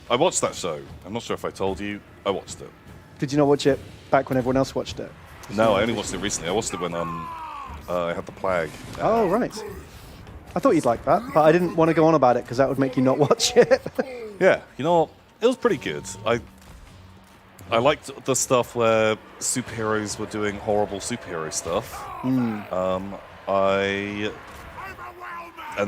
I watched that show. I'm not sure if I told you. I watched it. Did you not watch it back when everyone else watched it? No, I only watched it recently. I watched it when I had the plague. Oh, right. I thought you'd like that, but I didn't want to go on about it because that would make you not watch it. Yeah, you know what? It was pretty good. I liked the stuff where superheroes were doing horrible superhero stuff. I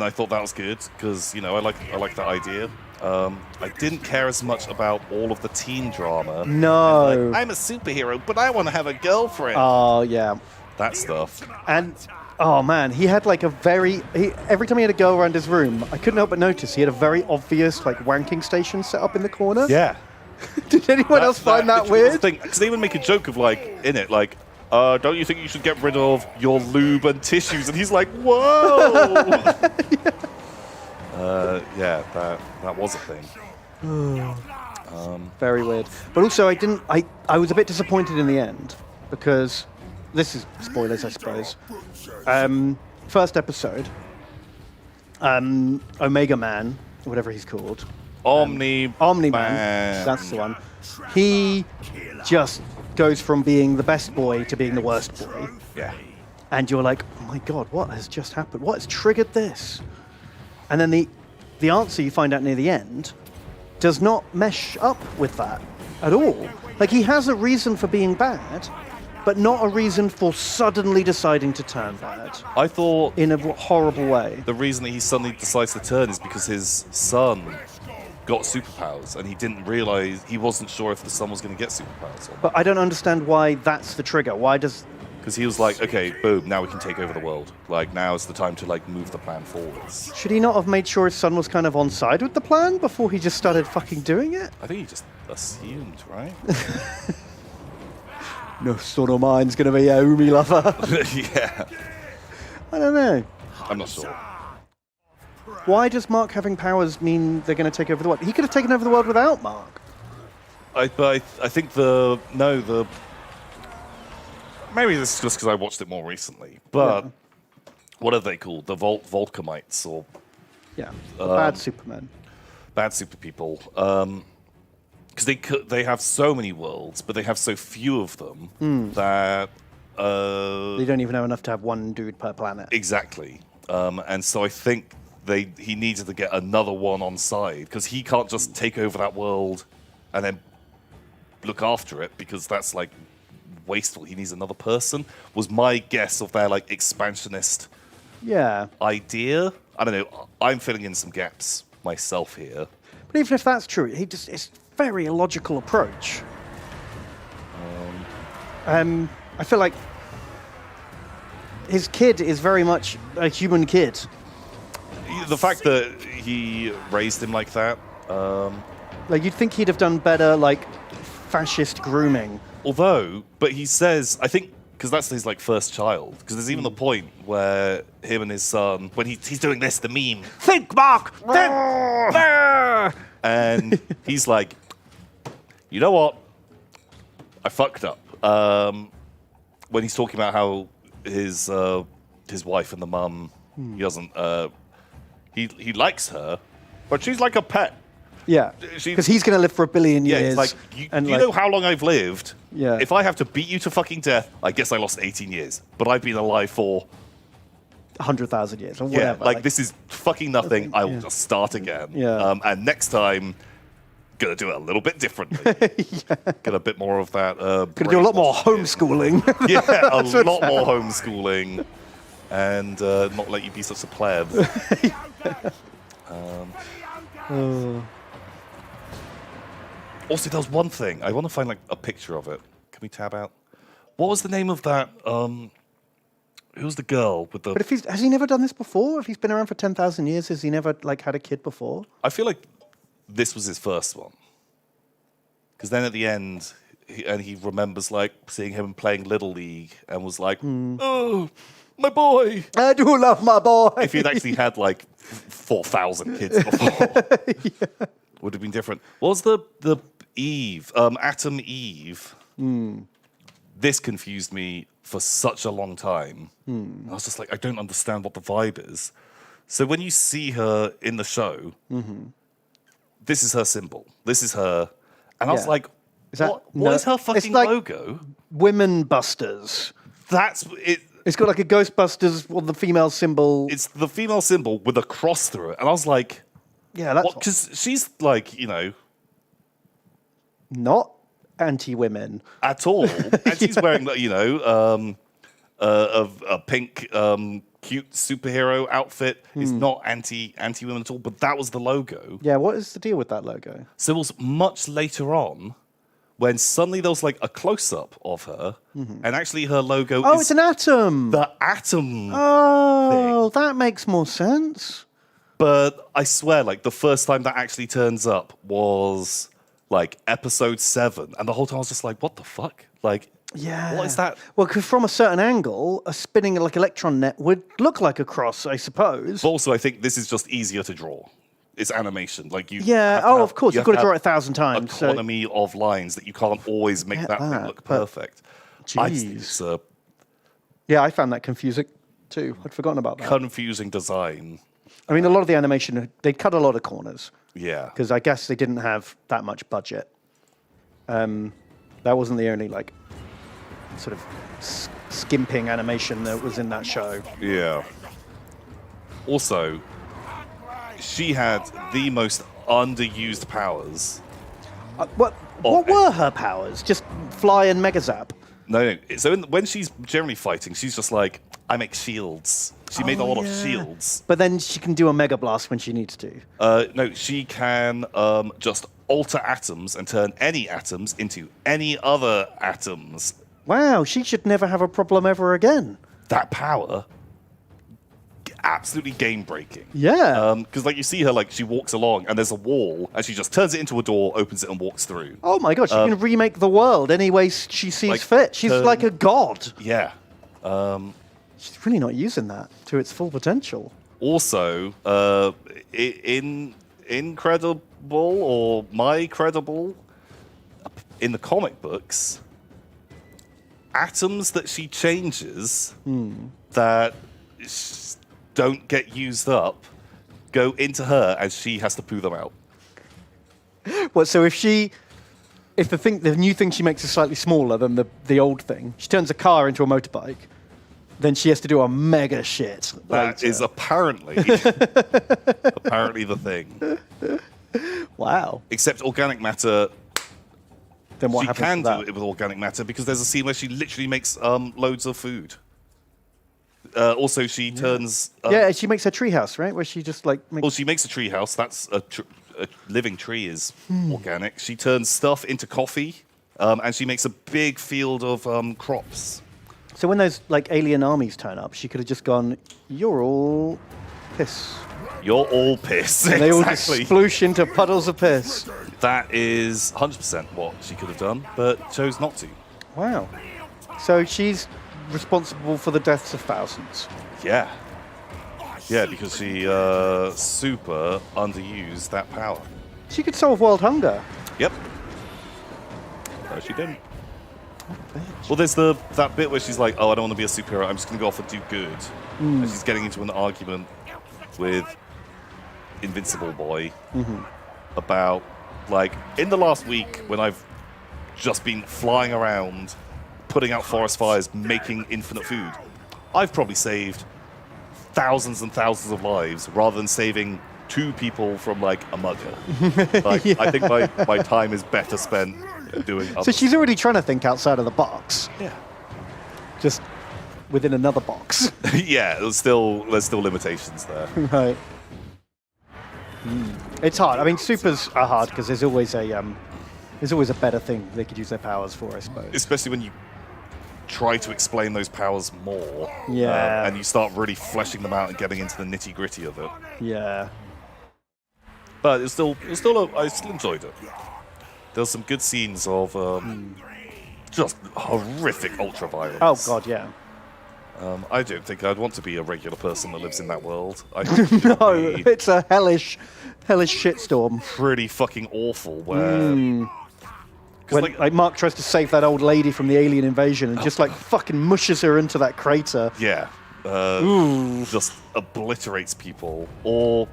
thought that was good because I like that idea. I didn't care as much about all of the teen drama. No. Like, I'm a superhero, but I want to have a girlfriend. Oh, yeah. That stuff. And, oh, man, he had like every time he had a girl around his room, I couldn't help but notice he had a very obvious like wanking station set up in the corner. Yeah. Did anyone else find that weird? Because they even make a joke of don't you think you should get rid of your lube and tissues? And he's like, whoa! Yeah, that was a thing. Very weird. But also, I was a bit disappointed in the end because this is spoilers, I suppose. First episode, Omega Man, whatever he's called. Omni-Man. That's the one. He just goes from being the best boy to being the worst boy. Yeah. And you're like, oh my God, what has just happened? What has triggered this? And then the answer you find out near the end does not mesh up with that at all. Like, he has a reason for being bad, but not a reason for suddenly deciding to turn bad. I thought in a horrible way. The reason that he suddenly decides to turn is because his son got superpowers, and he wasn't sure if the son was going to get superpowers. But I don't understand why that's the trigger. Why does... Because he was like, okay, boom, now we can take over the world. Like, now is the time to, move the plan forwards. Should he not have made sure his son was kind of on side with the plan before he just started fucking doing it? I think he just assumed, right? No son of mine's going to be a Umi lover. Yeah. I don't know. I'm not sure. Why does Mark having powers mean they're going to take over the world? He could have taken over the world without Mark. I think maybe this is just because I watched it more recently, but what are they called? The Volcamites, or bad Supermen, bad super people. Because they have so many worlds, but they have so few of them that they don't even have enough to have one dude per planet. Exactly, and so I think he needed to get another one on side because he can't just take over that world and then look after it because that's wasteful. He needs another person. Was my guess of their expansionist idea. I don't know. I'm filling in some gaps myself here. But even if that's true, it's a very illogical approach. I feel like his kid is very much a human kid. The fact that he raised him like that. You'd think he'd have done better, fascist grooming. But he says, I think, because that's his first child. Because there's even the point where him and his son, when he's doing this, the meme. Think, Mark! Think! And he's like, you know what? I fucked up. When he's talking about how his wife and the mum, he doesn't. He likes her, but she's like a pet. Yeah, because he's going to live for 1 billion years. Yeah, it's you know how long I've lived? Yeah. If I have to beat you to fucking death, I guess I lost 18 years. But I've been alive for 100,000 years or whatever. Yeah, this is fucking nothing. I will just start again. Yeah. And next time, gonna do it a little bit differently. Get a bit more of that. Gonna do a lot more homeschooling. Yeah, a lot more homeschooling, and not let you be such a pleb. Also, there was one thing. I want to find a picture of it. Can we tab out? What was the name of that? Who's the girl with the? But has he never done this before? If he's been around for 10,000 years, has he never had a kid before? I feel like this was his first one. Because then at the end, he remembers seeing him playing Little League and was like, "Oh, my boy! I do love my boy." If he'd actually had 4,000 kids before, would have been different. What was the Eve, Atom Eve? This confused me for such a long time. I was just like, I don't understand what the vibe is. So when you see her in the show, this is her symbol. This is her. And I was Yeah. like, Is that what is her it's fucking like logo? Women Busters. That's it. It's got like a Ghostbusters, the female symbol. It's the female symbol with a cross through it. And I was like, Yeah, that's because she's like, not anti-women. at all. And she's wearing, a pink cute superhero outfit. It's not anti-women at all, but that was the logo. Yeah, what is the deal with that logo? So it was much later on when suddenly there was like a close-up of her, and actually her logo Oh, is it's an atom. the atom. Oh, that makes more sense. But I swear, like, the first time that actually turns up was like episode 7, and the whole time I was just like, what the fuck? Like, Yeah. what is that? Well, 'cause from a certain angle, a spinning like electron net would look like a cross, I suppose. But also, I think this is just easier to draw. It's animation. Like you. Yeah. have to Oh, have- of course. you You've got to have draw it 1,000 times. So, economy of lines that you can't always make Get that thing that, look but- perfect. I just think Jeez. it's a yeah, I found that confusing too. I'd forgotten about that. confusing design. I mean, a lot of the animation, they cut a lot of corners Yeah. because I guess they didn't have that much budget. That wasn't the only like sort of skimping animation that was in that show. Yeah. Also, she had the most underused powers. What were her powers? Just fly and mega zap. No. So when she's generally fighting, she's just like, I make shields. She made a lot of shields. But then she can do a mega blast when she needs to. No, she can just alter atoms and turn any atoms into any other atoms. Wow, she should never have a problem ever again. That power, absolutely game breaking. Yeah. Because like you see her, like she walks along and there's a wall, and she just turns it into a door, opens it, and walks through. Oh my god, she can remake the world any way she sees like, fit. She's like a god. Yeah. She's really not using that to its full potential. Also, incredible or my credible in the comic books, atoms that she changes that don't get used up go into her, and she has to poo them out. What? So if the new thing she makes is slightly smaller than the old thing, she turns a car into a motorbike, then she has to do a mega shit. That later. is apparently the thing. Wow. Except organic matter, Then what she happens can to that? do it with organic matter because there's a scene where she literally makes loads of food. Also, she turns. Yeah, she makes her treehouse, right? Where she just like makes. Well, she makes a tree house. That's a living tree is organic. She turns stuff into coffee, and she makes a big field of crops. So when those like alien armies turn up, she could have just gone, "You're all piss." You're all piss. And they all just Exactly. sploosh into puddles of piss. That is 100% what she could have done, but chose not to. Wow. So she's responsible for the deaths of thousands. Yeah. Yeah, because she super underused that power. She could solve world hunger. Yep. No, she didn't. Well, there's that bit where she's like, oh, I don't want to be a superhero. I'm just going to go off and do good. And she's getting into an argument with Invincible Boy about, like, in the last week when I've just been flying around, putting out forest fires, making infinite food, I've probably saved thousands and thousands of lives rather than saving 2 people from, like, a mugger. Like, I think my time is better spent doing other So she's already trying to think outside of the box, Yeah. just within another box. Yeah, there's still limitations there. Right. It's hard. I mean, supers are hard because there's always a better thing they could use their powers for, I suppose. Especially when you try to explain those powers more. Yeah. And you start really fleshing them out and getting into the nitty-gritty of it. Yeah. But I still enjoyed it. There's some good scenes of just horrific ultraviolence. Oh god, yeah. I don't think I'd want to be a regular person that lives in that world. I think it would No, be it's a hellish shitstorm. pretty fucking awful where... 'cause, When like Mark tries to save that old lady from the alien invasion and just like fucking mushes her into that crater. yeah, just obliterates people. Or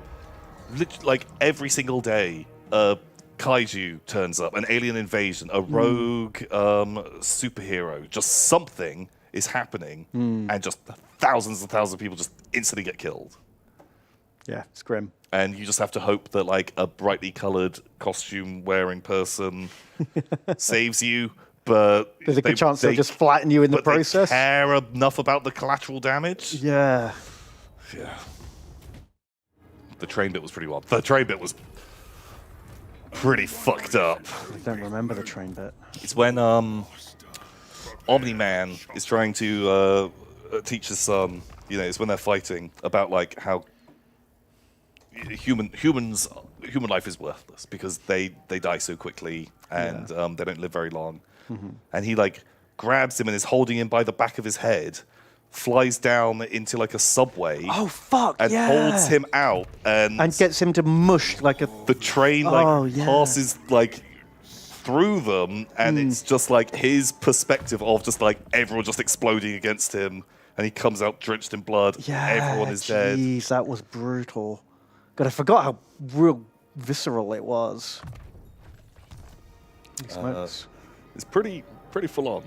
like every single day, a kaiju turns up, an alien invasion, a rogue superhero, just something is happening, and just thousands and thousands of people just instantly get killed. Yeah, it's grim. And you just have to hope that like a brightly colored costume wearing person saves you. But there's a good chance they'll just flatten you in the process. They care enough about the collateral damage. Yeah. Yeah. The train bit was pretty wild. The train bit was pretty fucked up. I don't remember the train bit. It's when Omni-Man is trying to teach his son, you know, it's when they're fighting about like how human life is worthless because they die so quickly and they don't live very long. And he like grabs him and is holding him by the back of his head, flies down into like a subway. Oh fuck! And holds him out and gets him to mush like a. The train like passes like through them, and it's just like his perspective of just like everyone just exploding against him, and he comes out drenched in blood. Yeah, everyone is dead. Jeez, that was brutal. God, I forgot how real visceral it was. It's pretty full on.